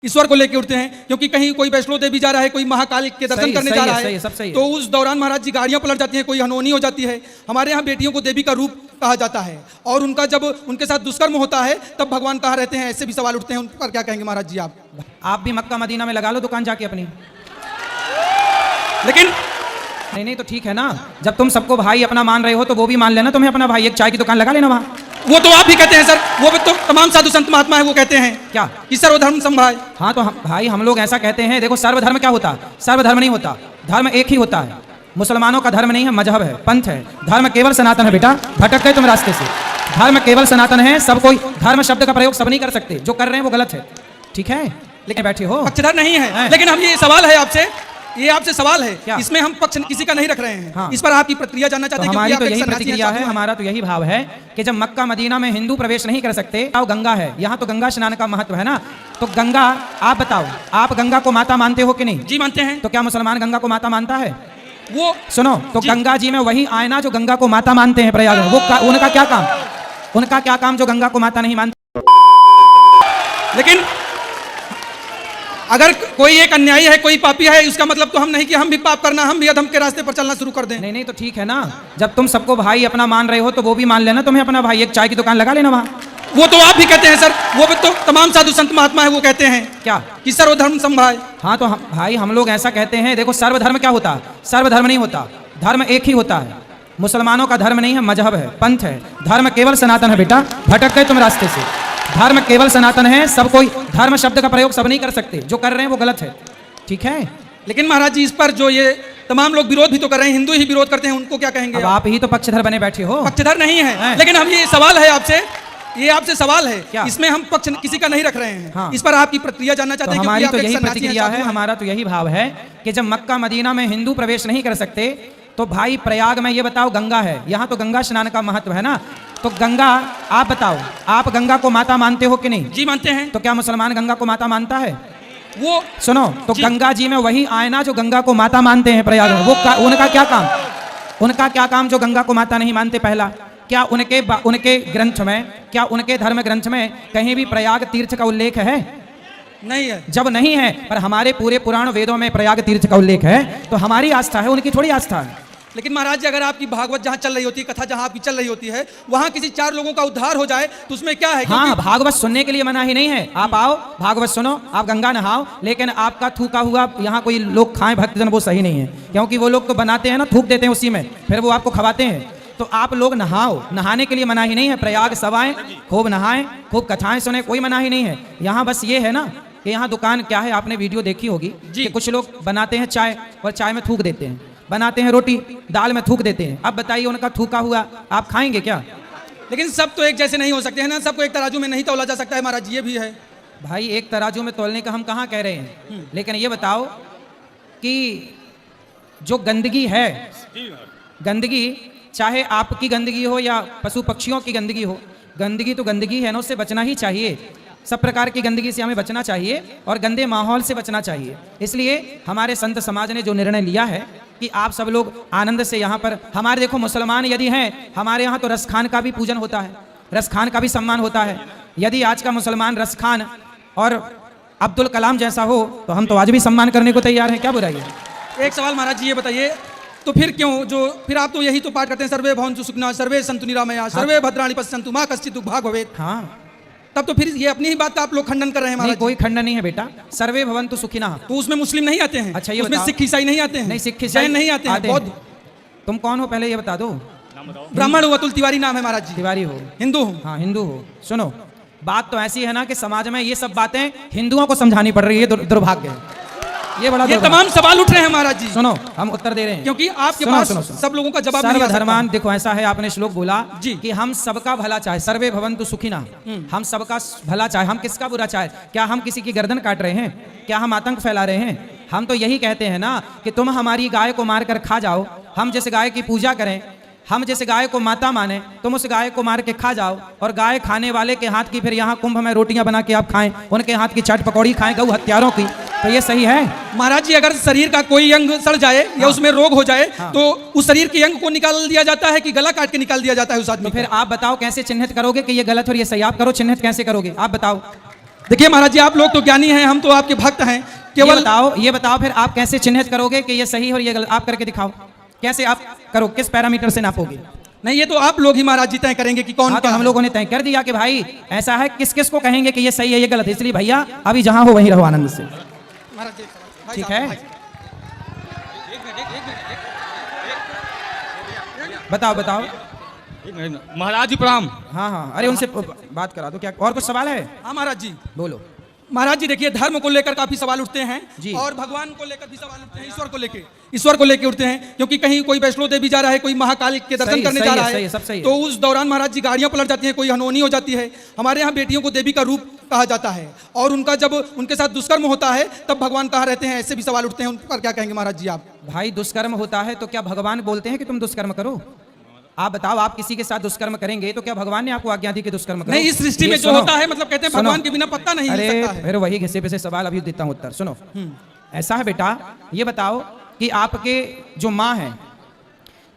ईश्वर को लेके उठते हैं, क्योंकि कहीं कोई वैष्णो देवी जा रहा है, कोई महाकाल के दर्शन करने जा रहा है, तो उस दौरान महाराज जी गाड़ियां पलट जाती हैं, कोई अनहोनी हो जाती है। हमारे यहाँ बेटियों को देवी का रूप कहा जाता है, और उनका जब उनके साथ दुष्कर्म होता है तब भगवान कहाँ रहते हैं, ऐसे भी सवाल उठते हैं। उन पर क्या कहेंगे महाराज जी आप भी मक्का मदीना में लगा लो दुकान जाके अपनी। लेकिन नहीं तो ठीक है ना, जब तुम सबको भाई अपना मान रहे हो तो वो भी मान लेना तुम्हें अपना भाई, एक चाय की दुकान लगा लेना वहाँ। वो तो आप भी कहते हैं सर, वो भी तो तमाम साधु संत महात्मा है वो कहते हैं क्या कि सर्वधर्म समभाव। हाँ तो भाई हम लोग ऐसा कहते हैं। देखो सर्वधर्म क्या होता है? सर्वधर्म नहीं होता, धर्म एक ही होता है। मुसलमानों का धर्म नहीं है, मजहब है, पंथ है। धर्म केवल सनातन है बेटा, भटक गए तुम रास्ते से। धर्म केवल सनातन है, सब कोई धर्म शब्द का प्रयोग सब नहीं कर सकते, जो कर रहे हैं वो गलत है, ठीक है? लेकिन बैठे हो पक्षधर नहीं है, लेकिन हम ये सवाल है आपसे, ये आपसे सवाल है क्या? इसमें हम पक्ष किसी का नहीं रख रहे हैं। हाँ। इस पर आपकी प्रतिक्रिया जानना चाहते हैं। हमारी तो यही प्रतिक्रिया है, हमारा तो यही भाव है कि जब मक्का मदीना में हिंदू प्रवेश नहीं कर सकते, अब गंगा है, यहाँ तो गंगा स्नान का महत्व है ना, तो गंगा, आप बताओ, आप गंगा को माता मानते हो कि नहीं? जी मानते हैं। तो क्या मुसलमान गंगा को माता मानता है? वो सुनो, तो गंगा जी में वही आयना जो गंगा को माता मानते हैं प्रयाग में, वो उनका क्या काम? उनका क्या काम जो गंगा को माता नहीं मानते? लेकिन अगर कोई एक अन्यायी है, कोई पापी है, उसका मतलब तो हम नहीं कि हम भी पाप करना, हम भी अधम के रास्ते पर चलना शुरू कर दें। नहीं तो ठीक है ना, जब तुम सबको भाई अपना मान रहे हो तो वो भी मान लेना तुम्हें अपना भाई, एक चाय की दुकान लगा लेना वहाँ। वो तो आप भी कहते हैं सर, वो भी तो तमाम साधु संत महात्मा है वो कहते हैं क्या कि सर्वधर्म समभाव। हाँ तो भाई हम लोग ऐसा कहते हैं। देखो सर्वधर्म क्या होता है? सर्वधर्म नहीं होता, धर्म एक ही होता है। मुसलमानों का धर्म नहीं है, मजहब है, पंथ है। धर्म केवल सनातन है बेटा, भटक गए तुम रास्ते से। धर्म केवल सनातन है, सब कोई धर्म शब्द का प्रयोग सब नहीं कर सकते, जो कर रहे हैं वो गलत है, ठीक है? लेकिन महाराज जी इस पर जो ये तमाम लोग विरोध भी तो कर रहे हैं, हिंदू ही विरोध करते हैं, उनको क्या कहेंगे? अब आप ही तो पक्षधर बने बैठे हो। पक्षधर नहीं है, लेकिन हम ये सवाल है आपसे, ये आपसे सवाल है क्या? इसमें हम पक्ष किसी का नहीं रख रहे हैं। हाँ। इस पर आपकी प्रतिक्रिया जानना चाहते हैं। हमारी तो यही प्रतिक्रिया है, हमारा तो यही भाव है कि जब मक्का मदीना में हिंदू प्रवेश नहीं कर सकते, तो भाई प्रयाग में ये बताओ गंगा है, यहाँ तो गंगा स्नान का महत्व है ना, तो गंगा, आप बताओ, आप गंगा को माता मानते हो कि नहीं? जी मानते हैं। तो क्या मुसलमान गंगा को माता मानता है? वो सुनो, तो गंगा जी में वही आयना जो गंगा को माता मानते हैं प्रयाग में, वो उनका क्या काम? उनका क्या काम जो गंगा को माता नहीं मानते? पहला, क्या उनके ग्रंथ में, क्या उनके धर्म ग्रंथ में कहीं भी प्रयाग तीर्थ का उल्लेख है? नहीं है। जब नहीं है, पर हमारे पूरे पुराण वेदों में प्रयाग तीर्थ का उल्लेख है, तो हमारी आस्था है, उनकी थोड़ी आस्था है। लेकिन महाराज जी अगर आपकी भागवत जहाँ चल रही होती है, कथा जहाँ आपकी चल रही होती है, वहाँ किसी 4 लोगों का उद्धार हो जाए तो उसमें क्या है? हाँ, भागवत सुनने के लिए मना ही नहीं है। आप आओ, भागवत सुनो, आप गंगा नहाओ, लेकिन आपका थूका हुआ यहाँ कोई लोग खाएं भक्तजन, वो सही नहीं है, क्योंकि वो लोग तो बनाते हैं ना, थूक देते हैं उसी में, फिर वो आपको खवाते हैं। तो आप लोग नहाओ, नहाने के लिए मना ही नहीं है। प्रयाग सवाएं, खूब नहाएं, खूब कथाएं सुने, कोई मना ही नहीं है। यहाँ बस ये है ना कि यहाँ दुकान क्या है, आपने वीडियो देखी होगी कि कुछ लोग बनाते हैं चाय और चाय में थूक देते हैं, बनाते हैं रोटी, दाल में थूक देते हैं। अब बताइए उनका थूका हुआ आप खाएंगे क्या? लेकिन सब तो एक जैसे नहीं हो सकते हैं ना, सबको एक तराजू में नहीं तौला जा सकता है महाराज जी, ये भी है। भाई एक तराजू में तौलने का हम कहाँ कह रहे हैं, लेकिन ये बताओ कि जो गंदगी है, गंदगी चाहे आपकी गंदगी हो या पशु पक्षियों की गंदगी हो, गंदगी तो गंदगी है ना, उससे बचना ही चाहिए। सब प्रकार की गंदगी से हमें बचना चाहिए और गंदे माहौल से बचना चाहिए। इसलिए हमारे संत समाज ने जो निर्णय लिया है कि आप सब लोग आनंद से यहाँ पर, हमारे देखो मुसलमान यदि हैं, हमारे यहाँ तो रसखान का भी पूजन होता है, रसखान का भी सम्मान होता है। यदि आज का मुसलमान रसखान और अब्दुल कलाम जैसा हो तो हम तो आज भी सम्मान करने को तैयार हैं, क्या बुराई है? एक सवाल महाराज जी ये बताइए, तो फिर क्यों जो फिर आप तो यही तो पाठ करते हैं, सर्वे भवन्तु सुखिनः, सर्वे सन्तु निरामया, सर्वे भद्राणि पश्यन्तु मा कश्चित् दुःखभाग् भवेत्। हाँ, तब तो फिर ये अपनी ही बात का आप लोग खंडन कर रहे हैं महाराज। कोई खंडन नहीं है बेटा, सर्वे भवन्तु सुखिनः। तो उसमें मुस्लिम नहीं आते हैं? अच्छा, ये उसमें सिख ईसाई नहीं आते हैं? नहीं, सिख ईसाई नहीं आते हैं। बौद्ध? तुम कौन हो पहले ये बता दो। ब्राह्मण हूँ, अतुल तिवारी नाम है महाराज जी। तिवारी हो? हिंदू हूँ। हाँ हिंदू हो। सुनो, बात तो ऐसी है ना कि समाज में ये सब बातें हिंदुओं को समझानी पड़ रही है, दुर्भाग्य है ये, बड़ा ये तमाम सवाल उठ रहे हैं महाराज जी। सुनो, हम उत्तर दे रहे हैं, क्योंकि आपके पास सब लोगों का जवाब नहीं आ सकता। सर्वधर्मान, देखो ऐसा है, आपने श्लोक बोला जी कि हम सबका भला चाहे, सर्वे भवन्तु सुखिनः, हम सबका भला चाहे, हम किसका बुरा चाहे? क्या हम किसी की गर्दन काट रहे हैं? क्या हम आतंक फैला रहे हैं? हम तो यही कहते हैं ना कि तुम हमारी गाय को मार कर खा जाओ, हम जिस गाय की पूजा करें, हम जिस गाय को माता माने, तुम उस गाय को मार के खा जाओ, और गाय खाने वाले के हाथ की फिर यहाँ कुंभ में रोटियां बना के आप खाएं, उनके हाथ की चाट पकौड़ी खाएं गौ हत्यारों की, तो ये सही है? महाराज जी अगर शरीर का कोई अंग सड़ जाए या उसमें रोग हो जाए तो उस शरीर के अंग को निकाल दिया जाता है कि गला काट के निकाल दिया जाता है उस आदमी? तो फिर आप बताओ कैसे चिन्हित करोगे कि ये गलत और ये सही? आप करो चिन्हित, कैसे करोगे आप बताओ? देखिए महाराज जी, आप लोग तो ज्ञानी हैं, हम तो आपके भक्त हैं। केवल ये बताओ फिर आप कैसे चिन्हित करोगे कि ये सही और ये गलत? आप करके दिखाओ, कैसे आप करो, किस पैरामीटर से नापोगे? नहीं, ये तो आप लोग ही महाराज जी तय करेंगे कि कौन। हाँ, तो हम लोगों ने तय कर दिया कि भाई ऐसा है, किस किस को कहेंगे कि ये सही है ये गलत है। इसलिए भैया अभी जहां हो वहीं रहो आनंद से, महाराज जी ठीक है? बताओ बताओ महाराज जी प्रणाम। हाँ हाँ, अरे उनसे बात करा दो। क्या और कुछ सवाल है? हाँ महाराज जी बोलो। महाराज जी देखिए, धर्म को लेकर काफी सवाल उठते हैं जी। और भगवान को लेकर भी सवाल उठते हैं, ईश्वर को लेकर उठते हैं, क्योंकि कहीं कोई वैष्णो देवी जा रहा है, कोई महाकाल के दर्शन करने जा रहा है, सब सही है। तो उस दौरान महाराज जी गाड़ियां पलट जाती हैं, कोई अनहोनी हो जाती है। हमारे यहाँ बेटियों को देवी का रूप कहा जाता है, और उनका जब उनके साथ दुष्कर्म होता है तब भगवान कहाँ रहते हैं, ऐसे भी सवाल उठते हैं। उन पर क्या कहेंगे महाराज जी आप? भाई दुष्कर्म होता है तो क्या भगवान बोलते हैं कि तुम दुष्कर्म करो? आप बताओ, आप किसी के साथ दुष्कर्म करेंगे तो क्या भगवान ने आपको आज्ञा दी कि दुष्कर्म करो? नहीं, इस सृष्टि में जो होता है, मतलब कहते हैं भगवान के बिना पत्ता नहीं हिल सकता है। फिर वही घिसे पिसे सवाल अभी देता हूं उत्तर, सुनो। ऐसा है बेटा, ये बताओ कि आपके जो माँ है,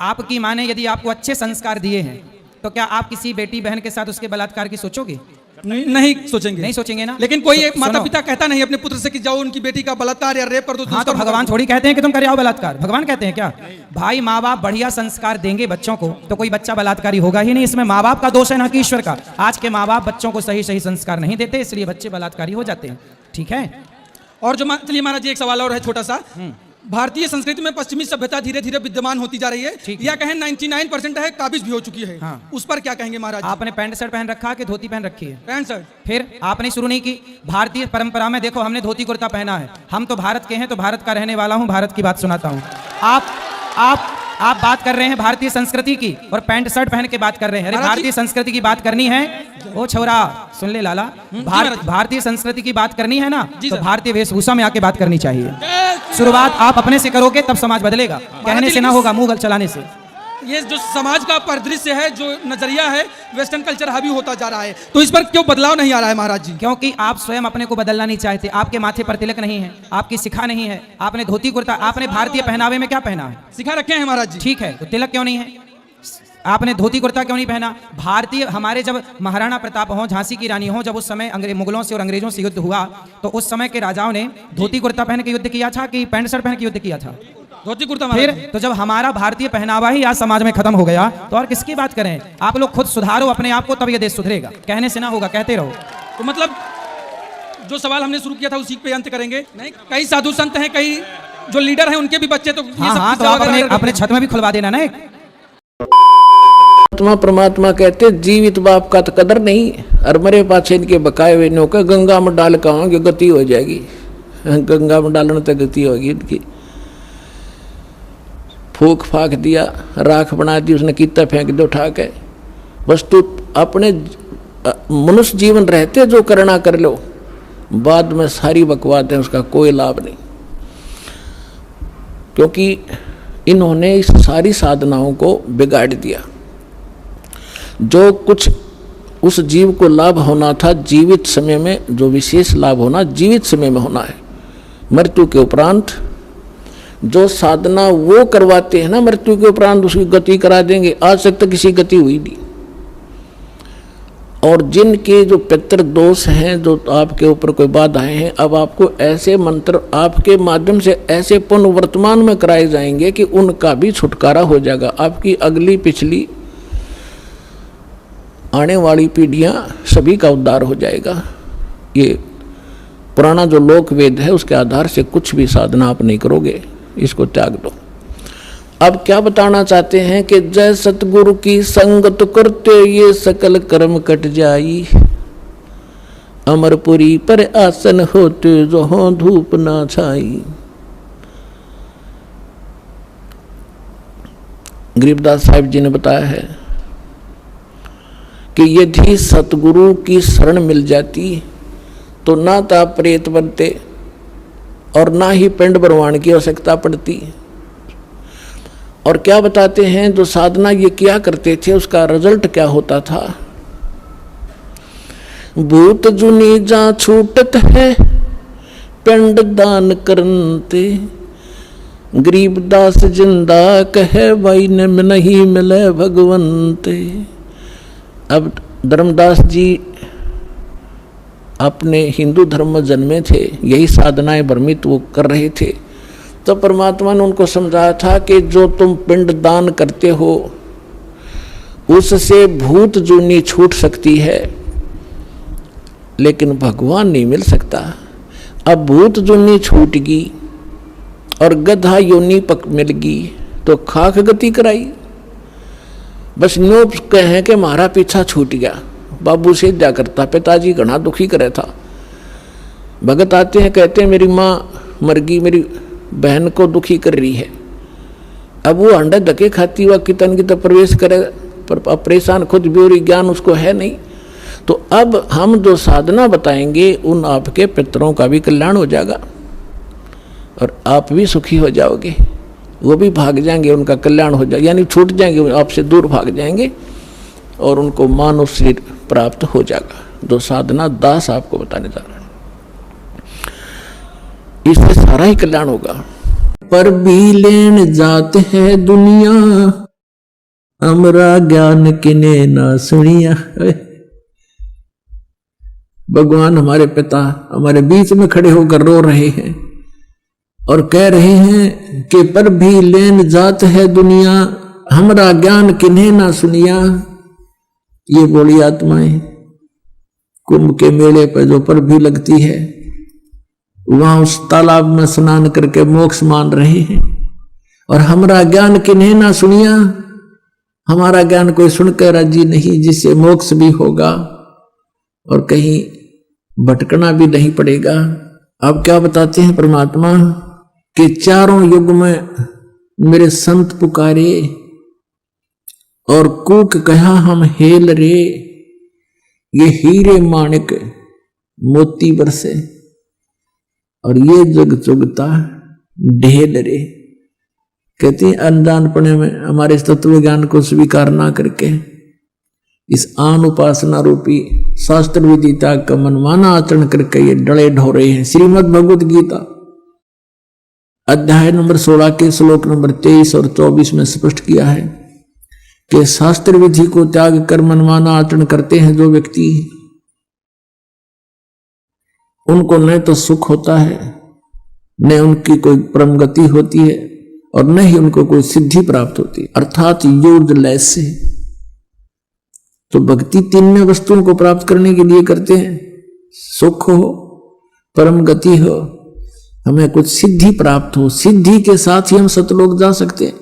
आपकी माँ ने यदि आपको अच्छे संस्कार दिए हैं तो क्या आप किसी बेटी बहन के साथ उसके बलात्कार की सोचोगे? नहीं सोचेंगे। नहीं सोचेंगे ना। लेकिन कोई एक माता पिता कहता नहीं अपने पुत्र से कि जाओ उनकी बेटी का बलात्कार या रेप कर दो। हाँ, तो भगवान थोड़ी कहते हैं कि तुम कर आओ बलात्कार। भगवान कहते हैं क्या? भाई माँ बाप बढ़िया संस्कार देंगे बच्चों को तो कोई बच्चा बलात्कारी होगा ही नहीं। इसमें माँ बाप का दोष है ना कि ईश्वर का। आज के माँ बाप बच्चों को सही सही संस्कार नहीं देते, इसलिए बच्चे बलात्कारी हो जाते हैं, ठीक है? और जो चलिए महाराज जी, एक सवाल और है छोटा सा। भारतीय संस्कृति में पश्चिमी सभ्यता धीरे धीरे विद्यमान होती जा रही है, या कहें 99% है, काबिज भी हो चुकी है। हाँ। उस पर क्या कहेंगे महाराज? आपने पैंट शर्ट पहन रखा कि धोती पहन रखी है? Pant shirt. फिर आपने शुरू नहीं की? भारतीय परंपरा में देखो, हमने धोती कुर्ता पहना है। हम तो भारत के हैं, तो भारत का रहने वाला हूं, भारत की बात सुनाता हूं। आप बात कर रहे हैं भारतीय संस्कृति की और पैंट शर्ट पहन के बात कर रहे हैं। अरे भारतीय संस्कृति की बात करनी है, ओ छोरा सुन ले लाला, भारतीय संस्कृति की बात करनी है ना, तो भारतीय वेशभूषा में आके बात करनी चाहिए। शुरुआत आप अपने से करोगे तब समाज बदलेगा, कहने से ना होगा, मुंह चलाने से। ये जो समाज का परिदृश्य है, जो नजरिया है, वेस्टर्न कल्चर हावी होता जा रहा है, तो इस पर क्यों बदलाव नहीं आ रहा है महाराज जी? क्योंकि आप स्वयं अपने को बदलना नहीं चाहते। आपके माथे पर तिलक नहीं है, आपकी शिखा नहीं है, आपने धोती कुर्ता, आपने भारतीय पहनावे में क्या पहना है? शिखा रखे हैं महाराज जी। ठीक है, तो तिलक क्यों नहीं है? आपने धोती कुर्ता क्यों नहीं पहना? भारतीय, हमारे जब महाराणा प्रताप हो, झांसी की रानी हो, जब उस समय मुगलों से और अंग्रेजों से युद्ध हुआ, तो उस समय के राजाओं ने धोती कुर्ता पहन के युद्ध किया था कि पैंट शर्ट पहन के युद्ध किया था? धोती कुर्ता। फिर तो जब हमारा भारतीय पहनावा ही आज समाज में खत्म हो गया, तो और किसकी बात करें? आप लोग खुद सुधारो अपने आप को, तब ये देश सुधरेगा, कहने से ना होगा, कहते रहो। तो मतलब जो सवाल हमने शुरू किया था उसी पे अंत करेंगे। नहीं, कई साधु संत हैं, कई जो लीडर हैं, उनके भी बच्चे, तो हाँ, तो आप अपने छत में भी खुलवा देना ना। परमात्मा कहते जीवित बाप का तो कदर नहीं, और मरे पाछे इनके बकाए हुए नो का गंगा में डाल कहोगे गति हो जाएगी। गंगा में डालने तक गति होगी इनकी। फूक फाक दिया, राख बना दी, उसने कीता फेंक दो उठा के। वस्तु अपने मनुष्य जीवन रहते जो करना कर लो, बाद में सारी बकवाद है, उसका कोई लाभ नहीं। क्योंकि इन्होंने इस सारी साधनाओं को बिगाड़ दिया। जो कुछ उस जीव को लाभ होना था जीवित समय में, जो विशेष लाभ होना जीवित समय में होना है, मृत्यु के उपरांत जो साधना वो करवाते हैं ना, मृत्यु के उपरांत उसकी गति करा देंगे। आज तक तो किसी गति हुई नहीं। और जिनके जो पितृ दोष हैं, जो आपके ऊपर कोई बाधाएं हैं, अब आपको ऐसे मंत्र आपके माध्यम से ऐसे पुण्य वर्तमान में कराए जाएंगे कि उनका भी छुटकारा हो जाएगा। आपकी अगली पिछली आने वाली पीढ़ियां सभी का उद्धार हो जाएगा। ये पुराना जो लोक वेद है उसके आधार से कुछ भी साधना आप नहीं करोगे, इसको त्याग दो। अब क्या बताना चाहते हैं कि जय सतगुरु की संगत करते ये सकल कर्म कट जाई, अमरपुरी पर आसन होते जो हो धूप ना छाई। गरीबदास साहिब जी ने बताया है कि यदि सतगुरु की शरण मिल जाती तो ना तो आप प्रेत बनते और ना ही पिंड भरवान की आवश्यकता पड़ती। और क्या बताते हैं, जो साधना ये किया करते थे उसका रिजल्ट क्या होता था? भूत जुनी जा छूटत है पिंड दान करते, गरीबदास जिंदा कहे भाई ने नहीं मिले भगवंते। अब धर्मदास जी अपने हिंदू धर्म में जन्मे थे, यही साधनाएं भ्रमित वो कर रहे थे। तो परमात्मा ने उनको समझाया था कि जो तुम पिंड दान करते हो उससे भूत जूनी छूट सकती है, लेकिन भगवान नहीं मिल सकता। अब भूत जूनी छूटगी और गधा योनि पक मिलगी तो खाक गति कराई। बस न्यू कहे कि हमारा पीछा छूट गया, बाबू से जा करता, पिताजी घना दुखी करे था। भगत आते हैं, कहते हैं मेरी माँ मर गई, मेरी बहन को दुखी कर रही है। अब वो अंडे धके खाती हुआ कितन की तो प्रवेश करे, पर परेशान खुद भी और ज्ञान उसको है नहीं। तो अब हम जो साधना बताएंगे उन आपके पितरों का भी कल्याण हो जाएगा और आप भी सुखी हो जाओगे, वो भी भाग जाएंगे, उनका कल्याण हो जाएगा, यानी छूट जाएंगे, आपसे दूर भाग जाएंगे और उनको मानव शरीर प्राप्त हो जाएगा। जो साधना दास आपको बताने जा रहा है, इससे सारा ही कल्याण होगा। पर भी लेन जात है दुनिया, हमरा ज्ञान किने ना सुनिया। भगवान हमारे पिता हमारे बीच में खड़े होकर रो रहे हैं और कह रहे हैं कि पर भी लेन जात है दुनिया, हमरा ज्ञान किन्हें ना सुनिया। ये बोली आत्माएं कुंभ के मेले पर जो पर भी लगती है, वहां उस तालाब में स्नान करके मोक्ष मान रहे हैं और हमरा ज्ञान किन्हें ना सुनिया। हमारा ज्ञान कोई सुनकर राजी नहीं, जिससे मोक्ष भी होगा और कहीं भटकना भी नहीं पड़ेगा। अब क्या बताते हैं परमात्मा कि चारों युग में मेरे संत पुकारे और कूक कहा हम हेल रे, ये हीरे माणिक मोती बरसे और ये जग चुगता ढेल रे। कहते हैं अनजानपने में हमारे तत्व ज्ञान को स्वीकार ना करके इस आन उपासना रूपी शास्त्र विदिता का मनमाना आचरण करके ये डले ढोरे हैं। श्रीमद् भगवत गीता अध्याय नंबर 16 के श्लोक नंबर 23 और 24 में स्पष्ट किया है कि शास्त्र विधि को त्याग कर मनमाना आचरण करते हैं जो व्यक्ति, उनको न तो सुख होता है, न उनकी कोई परम गति होती है और न ही उनको कोई सिद्धि प्राप्त होती है, अर्थात यूजलेस से। तो भक्ति तीन वस्तुओं को प्राप्त करने के लिए करते हैं, सुख हो, परम गति हो, हमें कुछ सिद्धि प्राप्त हो। सिद्धि के साथ ही हम सतलोक जा सकते हैं,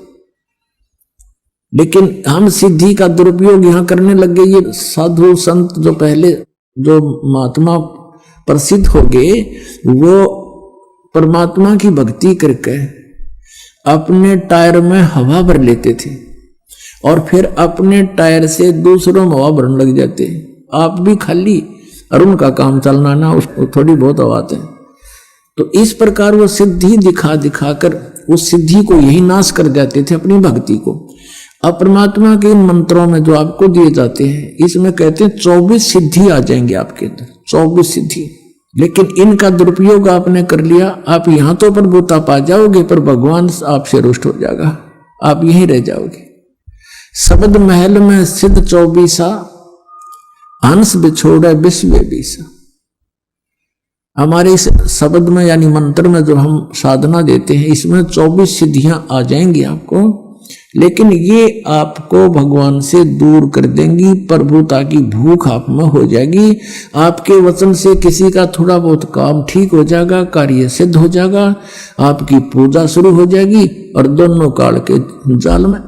लेकिन हम सिद्धि का दुरुपयोग यहां करने लग गए। ये साधु संत जो पहले जो महात्मा प्रसिद्ध हो गए, वो परमात्मा की भक्ति करके अपने टायर में हवा भर लेते थे और फिर अपने टायर से दूसरों में हवा भरने लग जाते। आप भी खाली और उनका काम चलना ना, उसको थोड़ी बहुत हवा आते। तो इस प्रकार वो सिद्धि दिखा दिखा कर उस सिद्धि को यही नाश कर जाते थे, अपनी भक्ति को। अब परमात्मा के इन मंत्रों में जो आपको दिए जाते हैं, इसमें कहते हैं 24 सिद्धि आ जाएंगे आपके अंदर, 24 सिद्धि। लेकिन इनका दुरुपयोग आपने कर लिया, आप यहां तो प्रभुता पा जाओगे पर भगवान आपसे रुष्ट हो जाएगा, आप यहीं रह जाओगे। शब्द महल में सिद्ध 24, हंस बिछोड़ा विश्व बीसा। हमारे इस शब्द में यानी मंत्र में जो हम साधना देते हैं, इसमें 24 सिद्धियां आ जाएंगी आपको, लेकिन ये आपको भगवान से दूर कर देंगी। प्रभुता की भूख आप में हो जाएगी। आपके वचन से किसी का थोड़ा बहुत काम ठीक हो जाएगा, कार्य सिद्ध हो जाएगा, आपकी पूजा शुरू हो जाएगी और दोनों काल के जाल में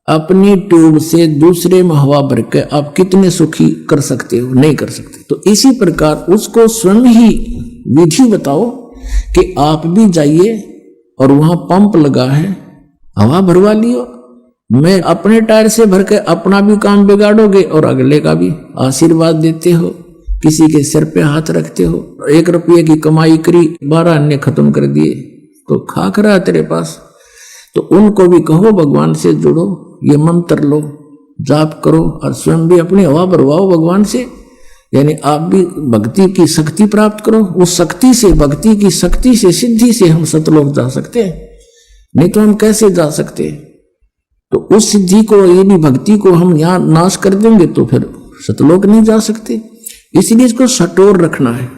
अपनी ट्यूब से दूसरे में हवा भर के आप कितने सुखी कर सकते हो? नहीं कर सकते। तो इसी प्रकार उसको स्वयं ही विधि बताओ कि आप भी जाइए और वहां पंप लगा है, हवा भरवा लियो। मैं अपने टायर से भर के अपना भी काम बिगाड़ोगे और अगले का भी आशीर्वाद देते हो, किसी के सिर पे हाथ रखते हो। 1 रुपये की कमाई करी, 12 अन्य खत्म कर दिए, तो खाक रहा तेरे पास। तो उनको भी कहो भगवान से जुड़ो, ये मंत्र लो, जाप करो और स्वयं भी अपनी हवा भरवाओ भगवान से। यानी आप भी भक्ति की शक्ति प्राप्त करो। उस शक्ति से, भक्ति की शक्ति से, सिद्धि से हम सतलोक जा सकते हैं, नहीं तो हम कैसे जा सकते हैं? तो उस सिद्धि को, यदि भक्ति को हम यहाँ नाश कर देंगे तो फिर सतलोक नहीं जा सकते। इसलिए इसको सटोर रखना है।